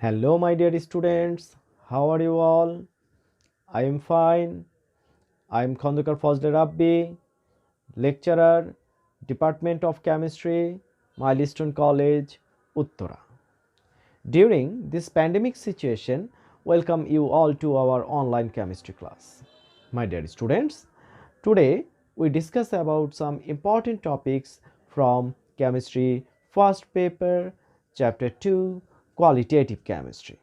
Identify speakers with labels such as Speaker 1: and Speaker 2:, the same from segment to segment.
Speaker 1: Hello, my dear students. How are you all? I am fine. I am Khandukar Fazle Rabbi, lecturer, Department of Chemistry, Milestone College, Uttara. During this pandemic situation, welcome you all to our online chemistry class. My dear students, today we discuss about some important topics from chemistry first paper, chapter 2, qualitative chemistry.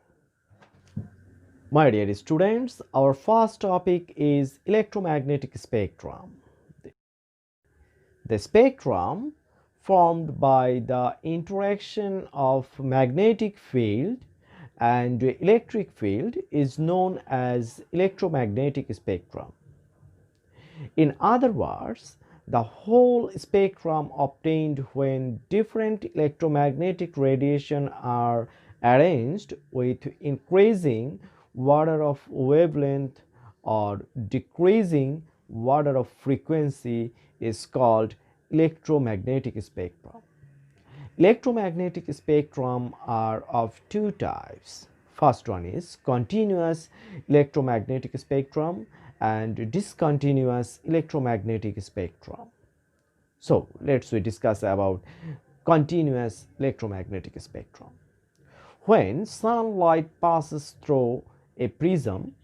Speaker 1: My dear students, our first topic is electromagnetic spectrum. The spectrum formed by the interaction of magnetic field and electric field is known as electromagnetic spectrum. In other words, the whole spectrum obtained when different electromagnetic radiation are arranged with increasing order of wavelength or decreasing order of frequency is called electromagnetic spectrum. Electromagnetic spectrum are of two types. First one is continuous electromagnetic spectrum and discontinuous electromagnetic spectrum. So let's we discuss about continuous electromagnetic spectrum. When sunlight passes through a prism,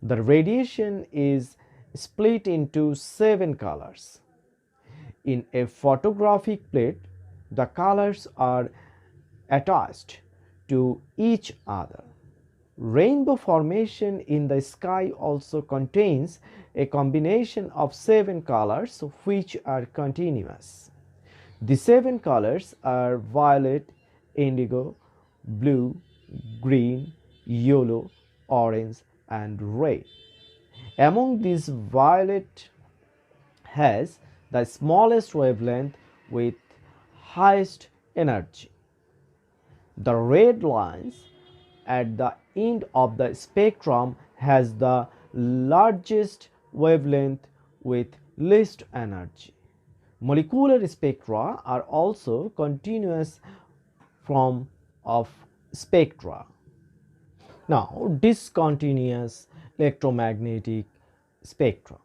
Speaker 1: the radiation is split into 7 colors. In a photographic plate, the colors are attached to each other. Rainbow formation in the sky also contains a combination of 7 colors which are continuous. The 7 colors are violet, indigo, blue, green, yellow, orange and red. Among these, violet has the smallest wavelength with highest energy. The red lines at the end of the spectrum has the largest wavelength with least energy. Molecular spectra are also continuous form of spectra. Now, discontinuous electromagnetic spectrum.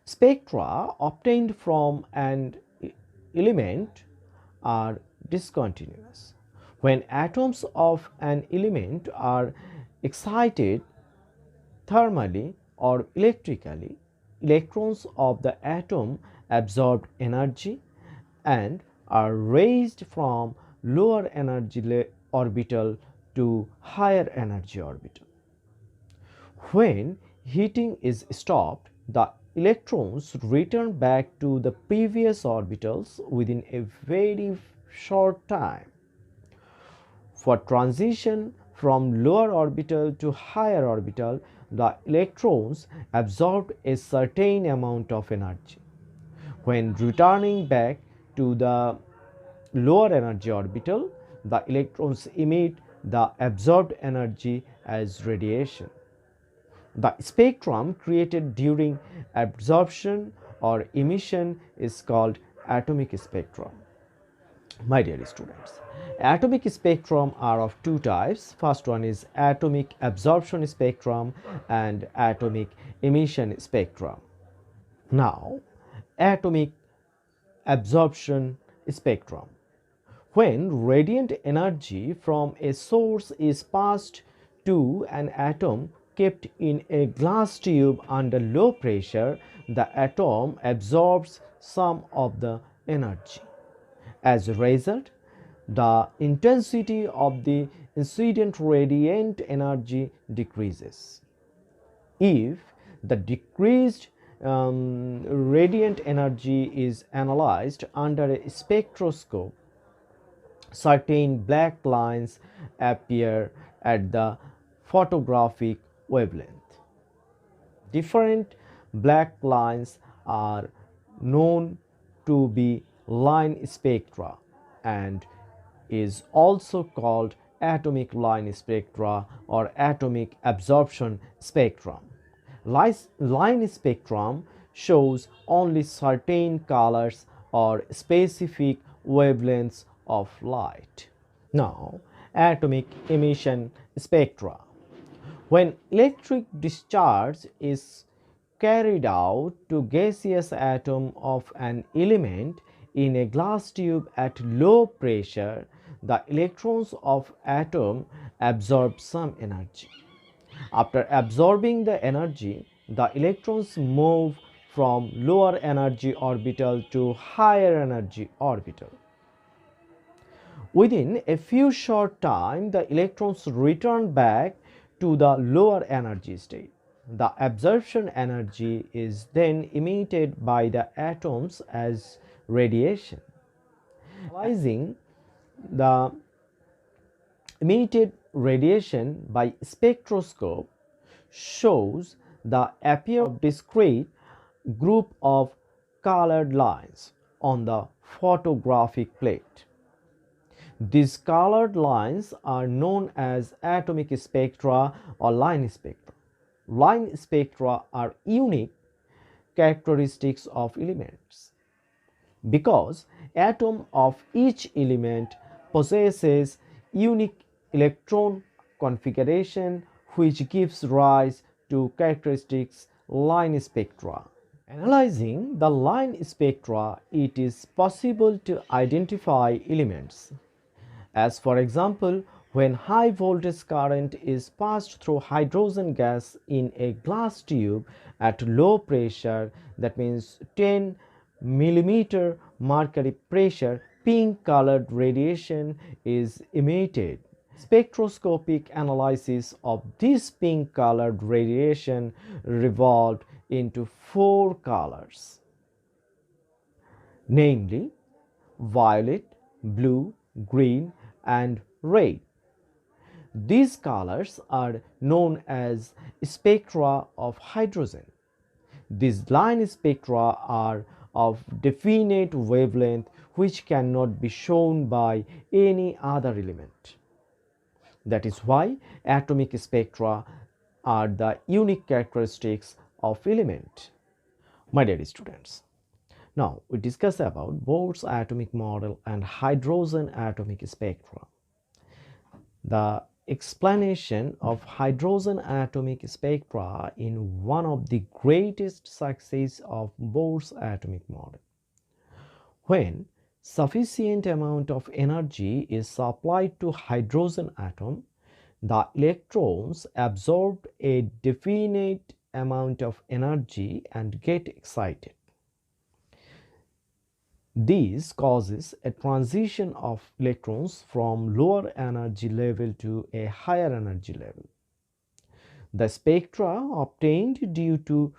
Speaker 1: Spectra obtained from an element are discontinuous. When atoms of an element are excited thermally or electrically, electrons of the atom absorb energy and are raised from lower energy orbital to higher energy orbital. When heating is stopped, the electrons return back to the previous orbitals within a very short time. For transition from lower orbital to higher orbital, the electrons absorb a certain amount of energy. When returning back to the lower energy orbital, the electrons emit the absorbed energy as radiation. The spectrum created during absorption or emission is called atomic spectrum. My dear students, atomic spectrum are of two types. First one is atomic absorption spectrum and atomic emission spectrum. Now, atomic absorption spectrum. When radiant energy from a source is passed to an atom kept in a glass tube under low pressure, the atom absorbs some of the energy. As a result, the intensity of the incident radiant energy decreases. If the decreased radiant energy is analyzed under a spectroscope, certain black lines appear at the photographic wavelength. Different black lines are known to be line spectra and is also called atomic line spectra or atomic absorption spectrum. Line spectrum shows only certain colors or specific wavelengths of light. Now, atomic emission spectra. When electric discharge is carried out to gaseous atom of an element in a glass tube at low pressure, the electrons of atom absorb some energy. After absorbing the energy, the electrons move from lower energy orbital to higher energy orbital. Within a few short time, the electrons return back to the lower energy state. The absorption energy is then emitted by the atoms as radiation. Analyzing the emitted radiation by spectroscope shows the appearance of discrete group of colored lines on the photographic plate. These colored lines are known as atomic spectra or line spectra. Line spectra are unique characteristics of elements because atom of each element possesses unique electron configuration which gives rise to characteristics line spectra. Analyzing the line spectra, it is possible to identify elements as, for example, when high voltage current is passed through hydrogen gas in a glass tube at low pressure, that means 10 millimeter mercury pressure, pink colored radiation is emitted. Spectroscopic analysis of this pink colored radiation revolved into four colors, namely violet, blue, green and red. These colors are known as spectra of hydrogen. These line spectra are of definite wavelength which cannot be shown by any other element. That is why atomic spectra are the unique characteristics of element. My dear students, now we discuss about Bohr's atomic model and hydrogen atomic spectra. The explanation of hydrogen atomic spectra in one of the greatest success of Bohr's atomic model. When sufficient amount of energy is supplied to hydrogen atom, the electrons absorb a definite amount of energy and get excited. This causes a transition of electrons from lower energy level to a higher energy level. The spectra obtained due to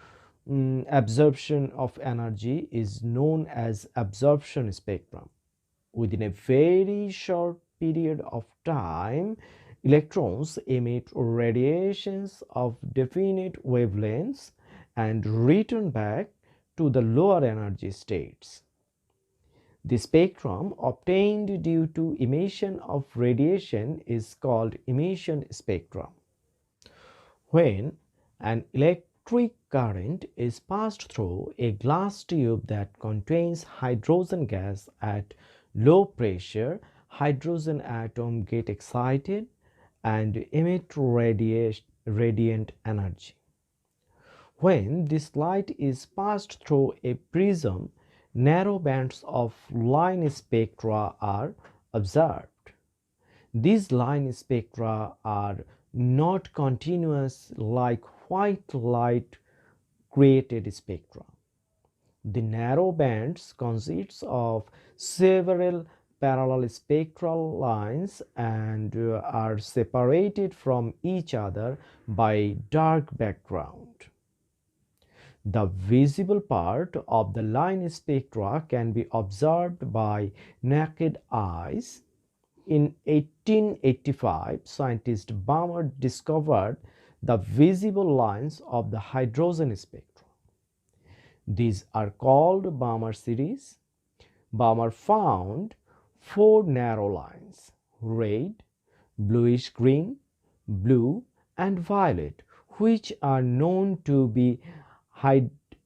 Speaker 1: absorption of energy is known as absorption spectrum. Within a very short period of time, electrons emit radiations of definite wavelengths and return back to the lower energy states. The spectrum obtained due to emission of radiation is called emission spectrum. When an electric current is passed through a glass tube that contains hydrogen gas at low pressure, hydrogen atoms get excited and emit radiant energy. When this light is passed through a prism, narrow bands of line spectra are observed. These line spectra are not continuous like white light created spectra. The narrow bands consists of several parallel spectral lines and are separated from each other by dark background. The visible part of the line spectra can be observed by naked eyes. In 1885, scientist Balmer discovered the visible lines of the hydrogen spectrum. These are called Balmer series. Balmer found four narrow lines: red, bluish green, blue and violet, which are known to be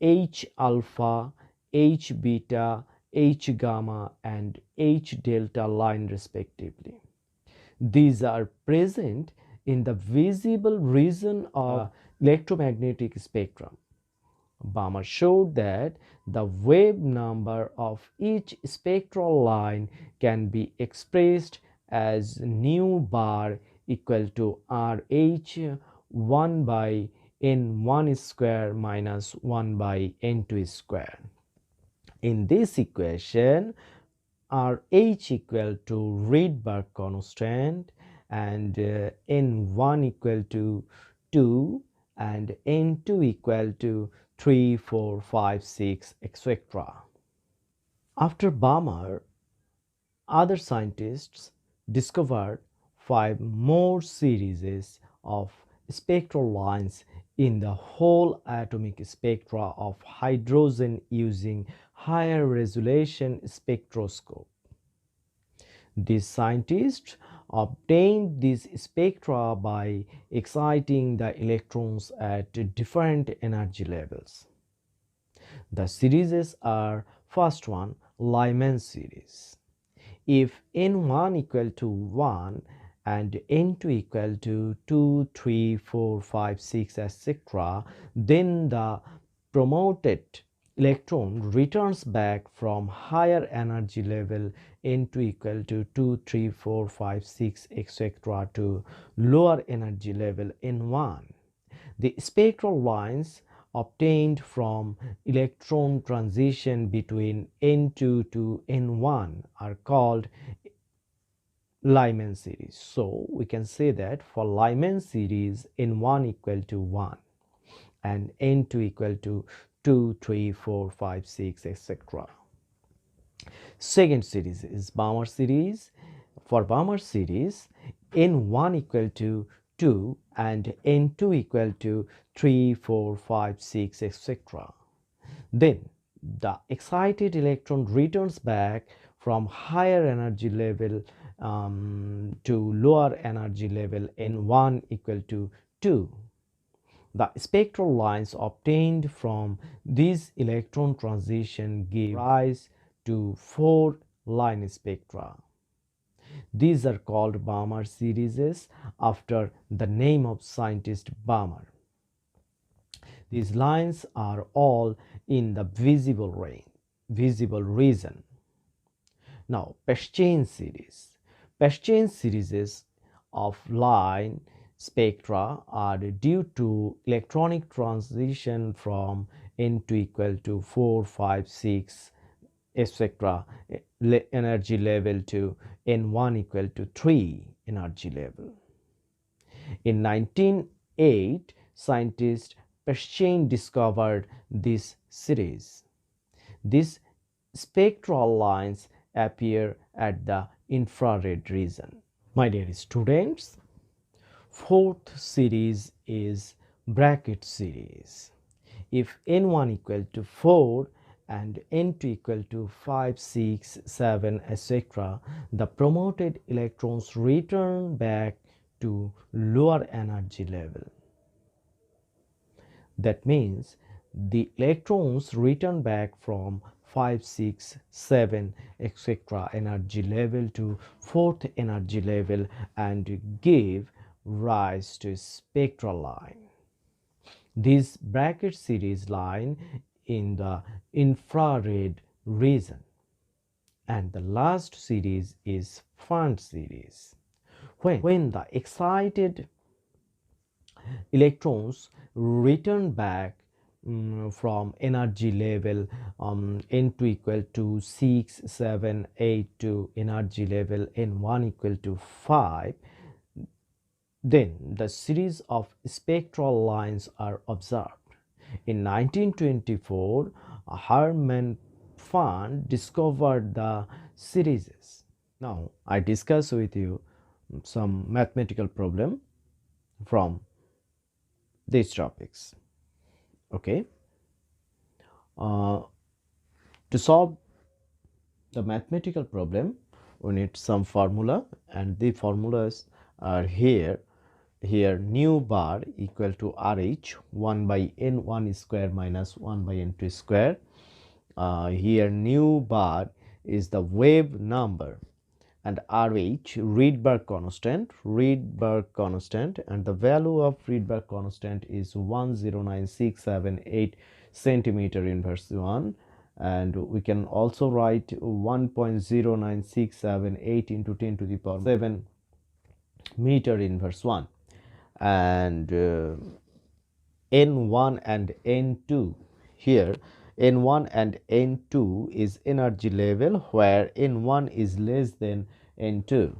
Speaker 1: H alpha, H beta, H gamma and H delta line respectively. These are present in the visible region of electromagnetic spectrum. Balmer showed that the wave number of each spectral line can be expressed as nu bar equal to RH 1 by n1 square minus 1 by n2 square. In this equation, RH equal to Rydberg constant and N1 equal to 2 and N2 equal to 3, 4, 5, 6, etc. After Balmer, other scientists discovered 5 more series of spectral lines in the whole atomic spectra of hydrogen using higher resolution spectroscope. These scientists obtained these spectra by exciting the electrons at different energy levels. The series are: first one, Lyman series. If n1 equal to 1 and n2 equal to 2, 3, 4, 5, 6, etc., then the promoted electron returns back from higher energy level n2 equal to 2, 3, 4, 5, 6, etc. to lower energy level n1. The spectral lines obtained from electron transition between n2 to n1 are called Lyman series. So we can say that for Lyman series, n1 equal to 1 and n2 equal to 2, 3, 4, 5, 6, etc. Second series is Balmer series. For Balmer series, n1 equal to 2 and n2 equal to 3, 4, 5, 6, etc. Then the excited electron returns back from higher energy level to lower energy level n1 equal to 2. The spectral lines obtained from this electron transition give rise to 4 line spectra. These are called Balmer series after the name of scientist Balmer. These lines are all in the visible region. Now, Peschain series. Peschain series of line spectra are due to electronic transition from n2 equal to 4, 5, 6, etc. energy level to n1 equal to 3 energy level. In 1908, scientist Peschain discovered this series. These spectral lines appear at the infrared region. My dear students, fourth series is bracket series. If n1 equal to 4 and n2 equal to 5, 6, 7, etc., the promoted electrons return back to lower energy level. That means the electrons return back from 5, 6, 7, etc. energy level to fourth energy level and give rise to spectral line. This bracket series line in the infrared region. And the last series is Pfund series. When the excited electrons return back from energy level n2 equal to 6, 7, 8 to energy level n1 equal to 5, then the series of spectral lines are observed. In 1924, Hermann Pfund discovered the series. Now I discuss with you some mathematical problem from these topics. Okay, to solve the mathematical problem, we need some formula, and the formulas are here. Nu bar equal to RH 1 by n1 square minus 1 by n2 square. Here nu bar is the wave number and RH, Rydberg constant, and the value of Rydberg constant is 109678 centimeter inverse 1, and we can also write 1.09678 into 10 to the power 7 meter inverse 1, and N1 and N2 here. N1 and N2 is energy level where N1 is less than N2,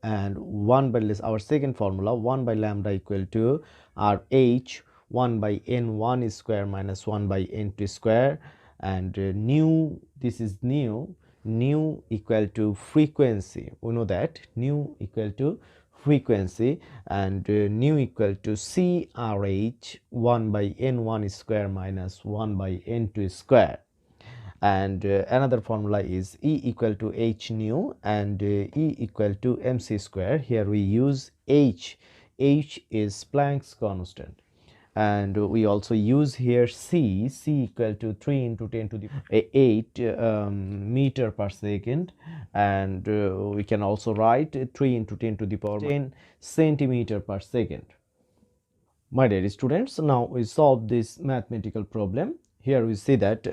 Speaker 1: and 1 by less, our second formula, 1 by lambda equal to RH 1 by N1 square minus 1 by N2 square, and nu, this is nu equal to frequency. We know that nu equal to frequency, and nu equal to CRH 1 by N1 square minus 1 by N2 square, and another formula is E equal to H nu, and E equal to mc square. Here we use H is Planck's constant, and we also use here C equal to 3 into 10 to the 8 meter per second, and we can also write 3 into 10 to the power 10 centimeter per second. My dear students, now we solve this mathematical problem. Here we see that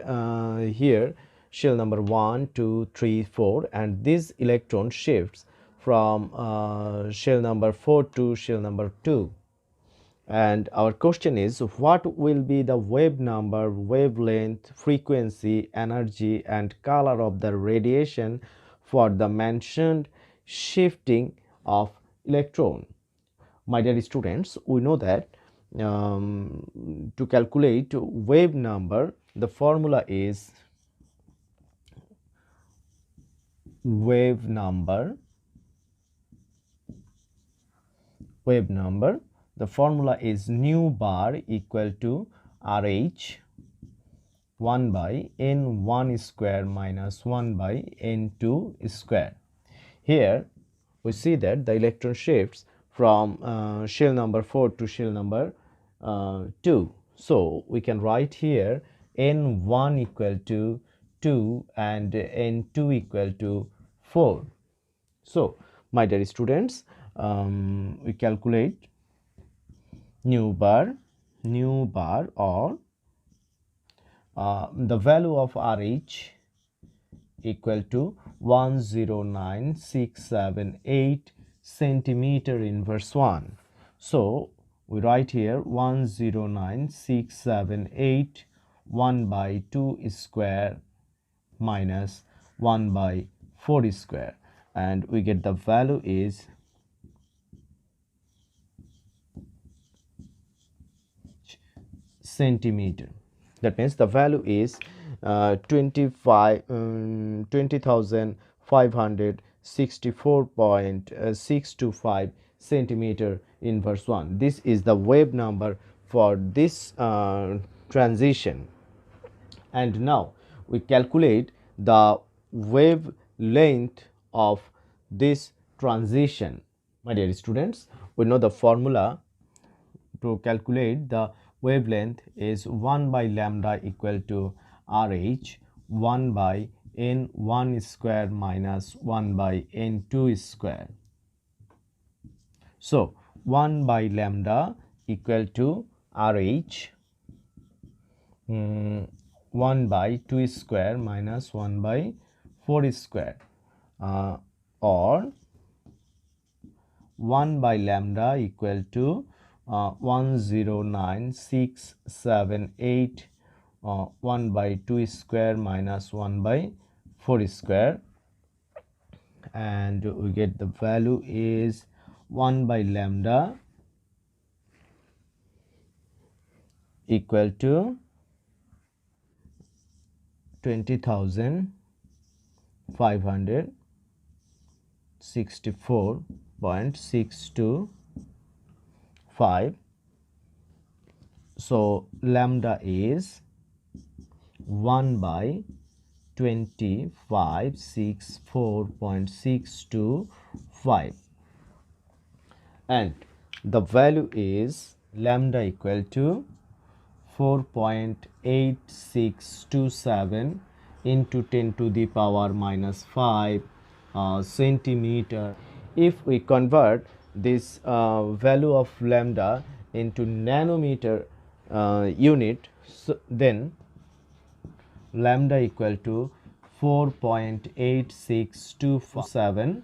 Speaker 1: here shell number 1, 2, 3, 4, and this electron shifts from shell number 4 to shell number 2. And our question is, what will be the wave number, wavelength, frequency, energy, and color of the radiation for the mentioned shifting of electron? My dear students, we know that to calculate wave number, the formula is wave number. The formula is nu bar equal to RH 1 by N1 square minus 1 by N2 square. Here we see that the electron shifts from shell number 4 to shell number 2. So we can write here N1 equal to 2 and N2 equal to 4. So my dear students, we calculate nu bar or the value of RH equal to 109678 centimeter inverse 1. So we write here 109678 1 by 2 square minus 1 by 4 square, and we get the value is centimeter. That means the value is 20,564.625 centimeter inverse 1. This is the wave number for this transition. And now we calculate the wavelength of this transition. My dear students, we know the formula to calculate the wavelength is 1 by lambda equal to RH 1 by N1 square minus 1 by N2 square. So 1 by lambda equal to RH 1 by 2 square minus 1 by 4 square, or 1 by lambda equal to 109678 1 by 2 square minus 1 by 4 square, and we get the value is 1 by lambda equal to 20,564.625. So lambda is 1 by 2564.625, and the value is lambda equal to 4.8627 into 10 to the power minus 5 centimeter. If we convert this value of lambda into nanometer unit, so then lambda equal to 4.8627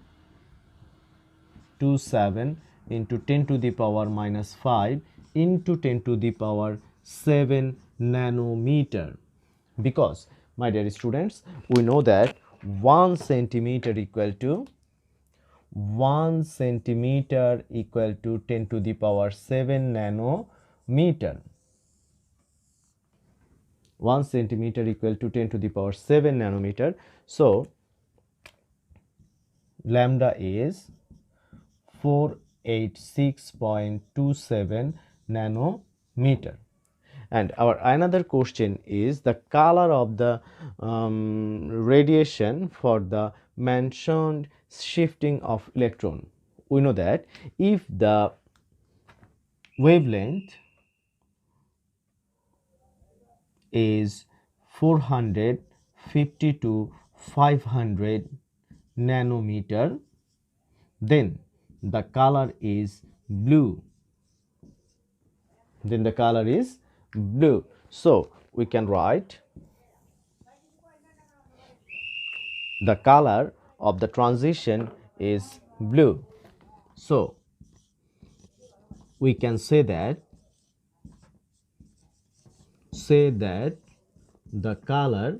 Speaker 1: into 10 to the power minus 5 into 10 to the power 7 nanometer. Because, my dear students, we know that 1 centimeter equal to 10 to the power 7 nanometer. 1 centimeter equal to 10 to the power 7 nanometer. So lambda is 486.27 nanometer. And our another question is the color of the radiation for the mentioned shifting of electron. We know that if the wavelength is 450 to 500 nanometer, then the color is blue. So we can write the color of the transition is blue. So we can say that the color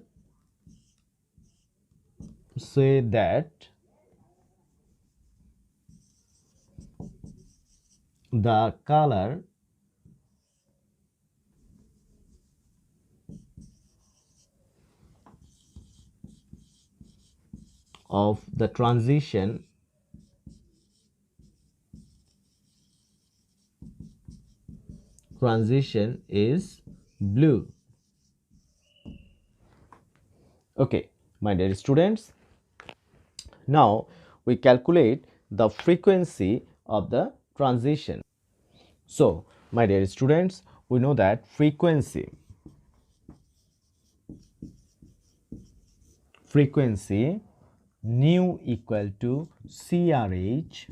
Speaker 1: of the transition is blue. Okay, my dear students, now we calculate the frequency of the transition. So my dear students, we know that frequency nu equal to CRH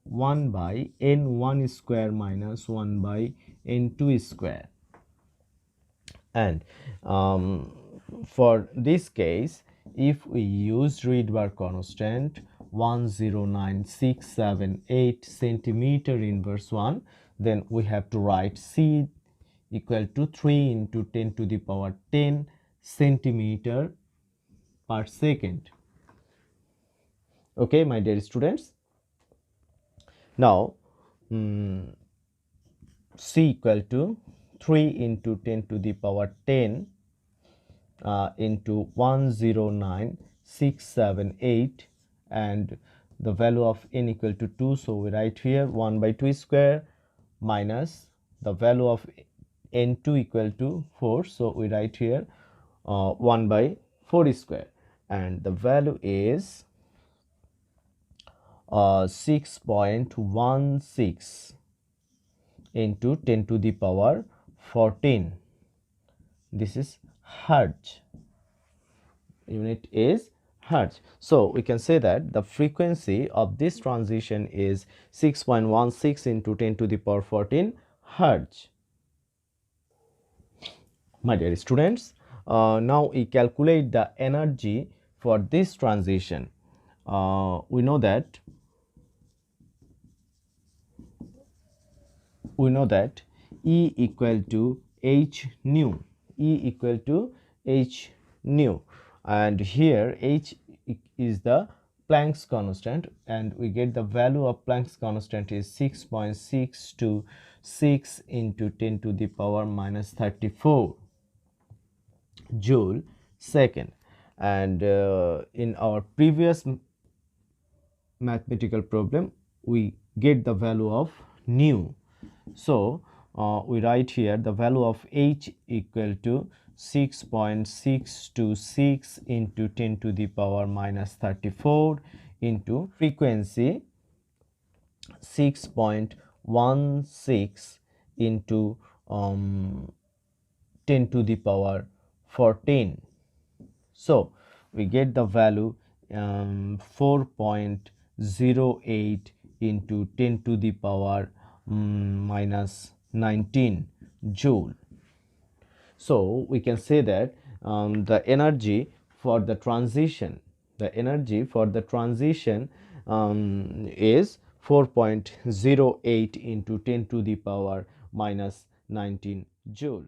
Speaker 1: 1 by N1 square minus 1 by N2 square. And for this case, if we use Rydberg constant 109,678 centimeter inverse 1, then we have to write C equal to 3 into 10 to the power 10 centimeter per second. Okay, my dear students. Now C equal to 3 into 10 to the power 10 into 109,678, and the value of n equal to 2, so we write here 1 by 2 square minus the value of n2 equal to 4, so we write here 1 by 4 square, and the value is 6.16 into 10 to the power 14. This is hertz. Unit is hertz. So we can say that the frequency of this transition is 6.16 into 10 to the power 14 hertz. My dear students, now we calculate the energy for this transition. We know that E equal to h nu, and here h is the Planck's constant, and we get the value of Planck's constant is 6.626 into 10 to the power minus 34 joule second. And in our previous mathematical problem, we get the value of nu. So we write here the value of h equal to 6.626 into 10 to the power minus 34 into frequency 6.16 into 10 to the power 14. So we get the value 4.08 into 10 to the power minus 19 joule. So we can say that the energy for the transition is 4.08 into 10 to the power minus 19 joule.